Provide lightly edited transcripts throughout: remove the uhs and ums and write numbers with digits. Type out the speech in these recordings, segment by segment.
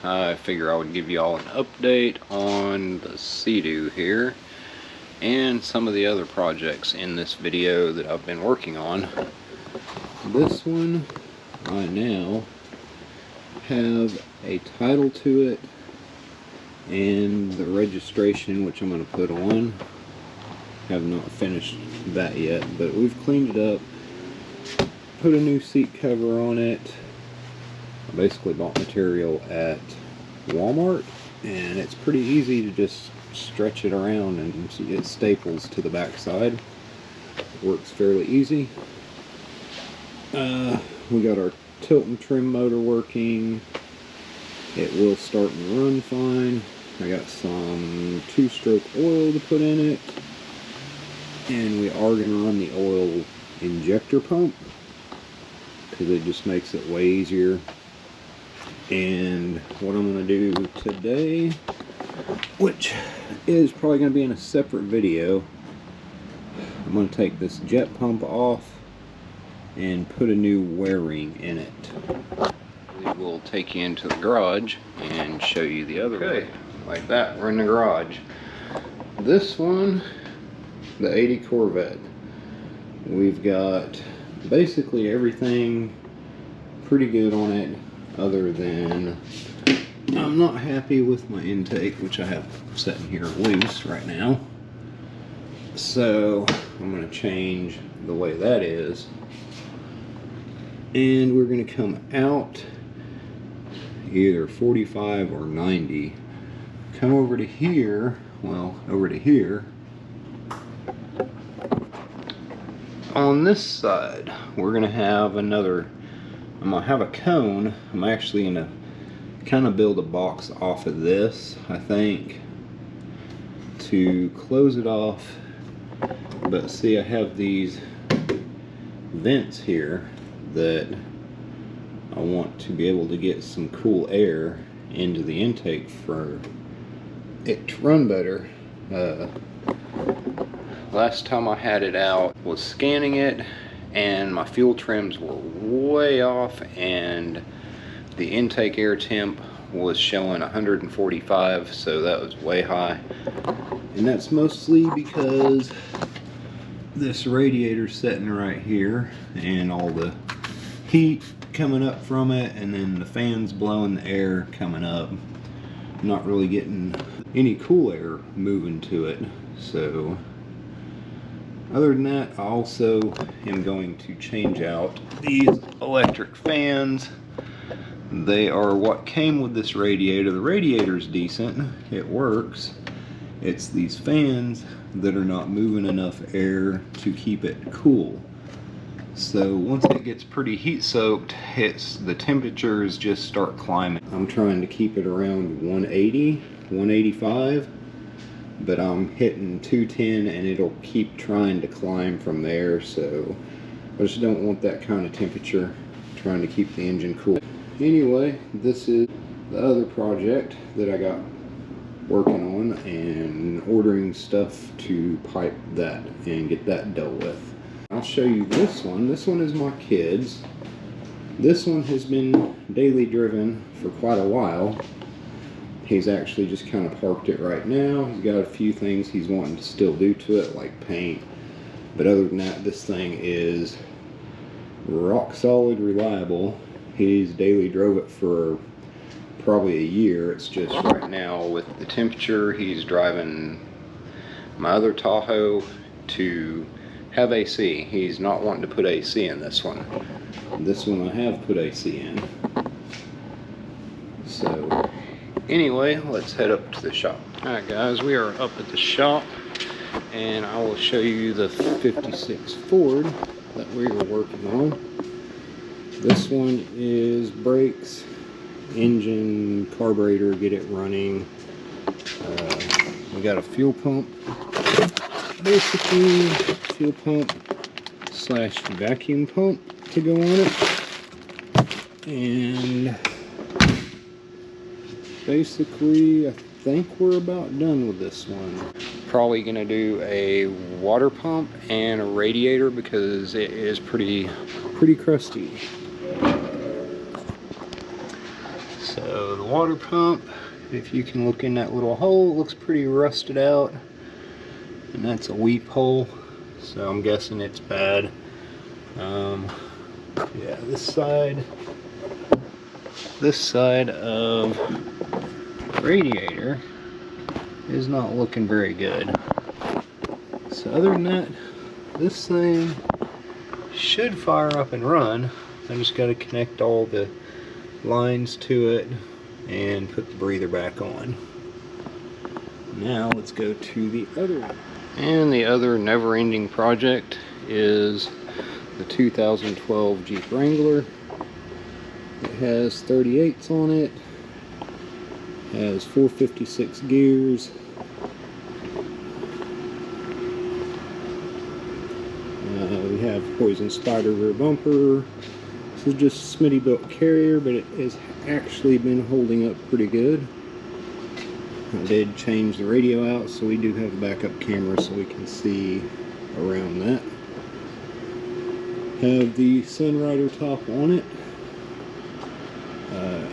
I figure I would give you all an update on the Sea-Doo here and some of the other projects in this video that I've been working on. This one I now have a title to it and the registration, which I'm going to put on. Have not finished that yet, but we've cleaned it up, put a new seat cover on it. I basically bought material at Walmart, and it's pretty easy to just stretch it around and get staples to the back side. Works fairly easy. We got our tilt and trim motor working. It will start and run fine. I got some 2-stroke oil to put in it, and we are going to run the oil injector pump because it just makes it way easier. And what I'm going to do today, which is probably going to be in a separate video, I'm going to take this jet pump off and put a new wear ring in it. We will take you into the garage and show you the other way. Like that, we're in the garage. This one, the 80 Corvette. We've got basically everything pretty good on it, other than I'm not happy with my intake, which I have sitting here loose right now. So I'm going to change the way that is, and we're going to come out either 45 or 90. Come over to here, well, over to here. On this side, we're going to have another, I'm going to have a cone. I'm actually going to kind of build a box off of this, I think, to close it off. But see, I have these vents here that I want to be able to get some cool air into the intake for it to run better. Last time I had it out was scanning it, and my fuel trims were way off, and the intake air temp was showing 145, so that was way high. And that's mostly because this radiator's sitting right here, and all the heat coming up from it, and then the fans blowing the air coming up. Not really getting any cool air moving to it. So other than that, I also am going to change out these electric fans. They are what came with this radiator. The radiator's decent, it works. It's these fans that are not moving enough air to keep it cool. So once it gets pretty heat soaked, the temperatures just start climbing. I'm trying to keep it around 180, 185, but I'm hitting 210 and it'll keep trying to climb from there. So I just don't want that kind of temperature, trying to keep the engine cool. Anyway, this is the other project that I got working on, and ordering stuff to pipe that and get that dealt with. I'll show you this one. This one is my kid's. This one has been daily driven for quite a while. He's actually just kind of parked it right now. He's got a few things he's wanting to still do to it, like paint. But other than that, this thing is rock solid reliable. He's daily drove it for probably a year. It's just right now with the temperature, he's driving my other Tahoe to have AC. He's not wanting to put AC in this one. This one I have put AC in. So anyway, let's head up to the shop. Alright guys, we are up at the shop, and I will show you the 56 Ford that we were working on. This one is brakes, engine, carburetor, get it running. We got a fuel pump, basically fuel pump slash vacuum pump to go on it. And basically I think we're about done with this one. Probably gonna do a water pump and a radiator because it is pretty crusty. So the water pump, if you can look in that little hole, it looks pretty rusted out, and that's a weep hole, so I'm guessing it's bad. Yeah, this side of the radiator is not looking very good. So other than that, this thing should fire up and run. I just got to connect all the lines to it and put the breather back on. Now let's go to the other one. And the other never-ending project is the 2012 Jeep Wrangler. It has 38s on it, has 456 gears, we have Poison Spider rear bumper. This is just a Smitty built carrier, but it has actually been holding up pretty good. I did change the radio out, so we do have a backup camera so we can see around that. Have the Sunrider top on it.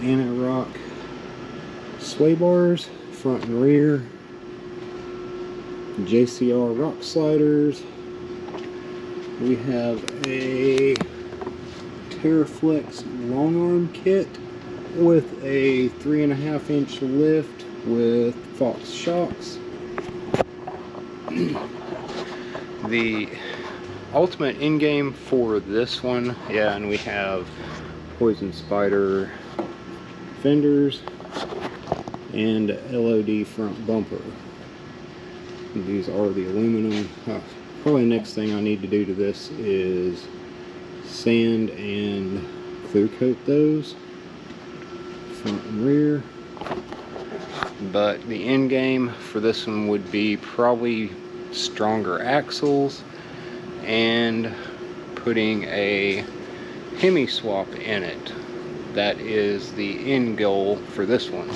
Anti-rock sway bars, front and rear. JCR rock sliders. We have a TerraFlex long arm kit with a 3.5 inch lift with Fox shocks. The ultimate end game for this one, yeah, and we have Poison Spider fenders and LOD front bumper. These are the aluminum. Probably next thing I need to do to this is sand and clear coat those front and rear. But the end game for this one would be probably stronger axles and putting a Hemi swap in it. That is the end goal for this one.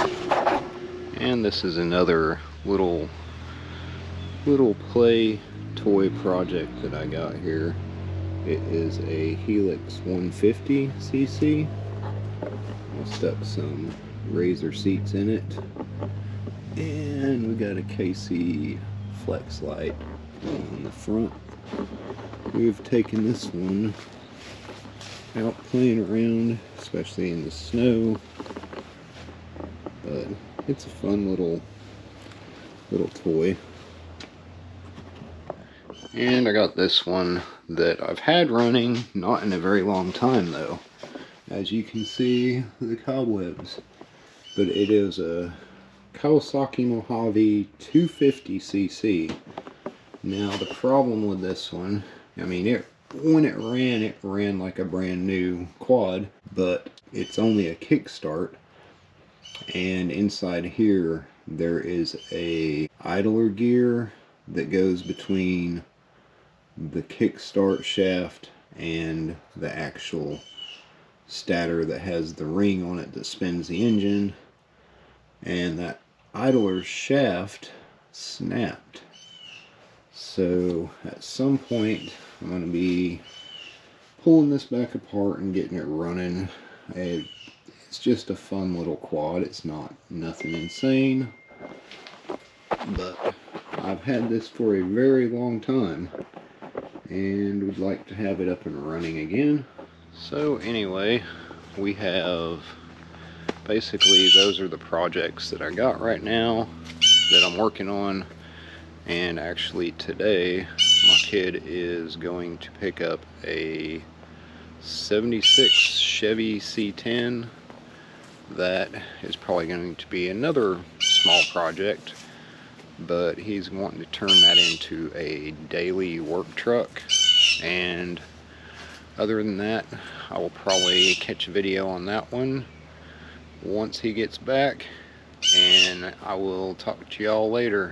And this is another little play toy project that I got here. It is a Helix 150cc. I stuck some Razor seats in it, and we got a KC flex light on the front. We've taken this one out playing around, especially in the snow, but it's a fun little toy. And I got this one that I've had running, not in a very long time though. As you can see, the cobwebs. But it is a Kawasaki Mojave 250cc. Now the problem with this one, I mean, when it ran like a brand new quad, but it's only a kickstart. And inside here, there is a idler gear that goes between the kickstart shaft and the actual stator that has the ring on it that spins the engine, and that idler shaft snapped. So at some point I'm going to be pulling this back apart and getting it running. It's just a fun little quad. It's nothing insane, but I've had this for a very long time and would like to have it up and running again. So anyway, we have basically, those are the projects that I got right now that I'm working on. And actually today my kid is going to pick up a 76 Chevy C10. That is probably going to be another small project, but he's wanting to turn that into a daily work truck. And other than that, I will probably catch a video on that one once he gets back, and I will talk to y'all later.